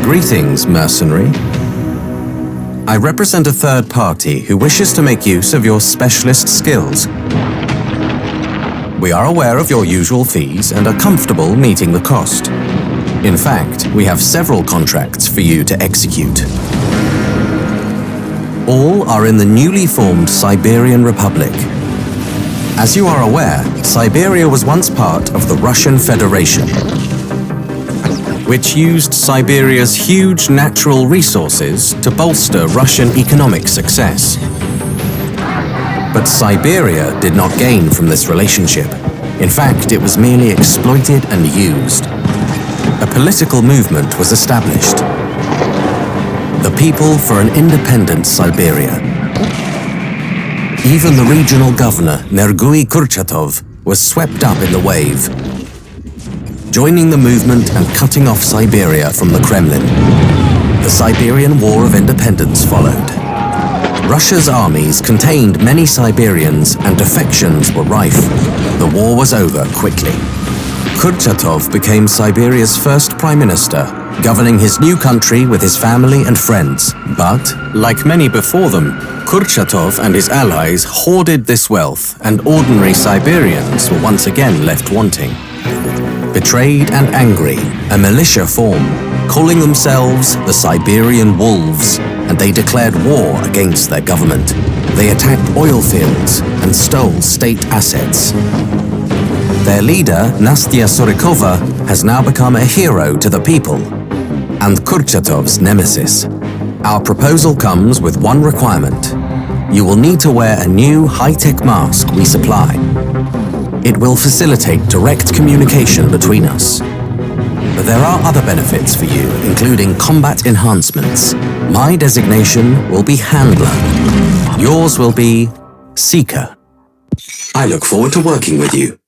Greetings, mercenary. I represent a third party who wishes to make use of your specialist skills. We are aware of your usual fees and are comfortable meeting the cost. In fact, we have several contracts for you to execute. All are in the newly formed Siberian Republic. As you are aware, Siberia was once part of the Russian Federation, which used Siberia's huge natural resources to bolster Russian economic success. But Siberia did not gain from this relationship. In fact, it was merely exploited and used. A political movement was established. The People for an Independent Siberia. Even the regional governor, Nergui Kurchatov, was swept up in the wave, joining the movement and cutting off Siberia from the Kremlin. The Siberian War of Independence followed. Russia's armies contained many Siberians and defections were rife. The war was over quickly. Kurchatov became Siberia's first prime minister, governing his new country with his family and friends. But, like many before them, Kurchatov and his allies hoarded this wealth, and ordinary Siberians were once again left wanting. Betrayed and angry, a militia formed, calling themselves the Siberian Wolves, and they declared war against their government. They attacked oil fields and stole state assets. Their leader, Nastya Surikova, has now become a hero to the people, and Kurchatov's nemesis. Our proposal comes with one requirement. You will need to wear a new high-tech mask we supply. It will facilitate direct communication between us. But there are other benefits for you, including combat enhancements. My designation will be Handler. Yours will be Seeker. I look forward to working with you.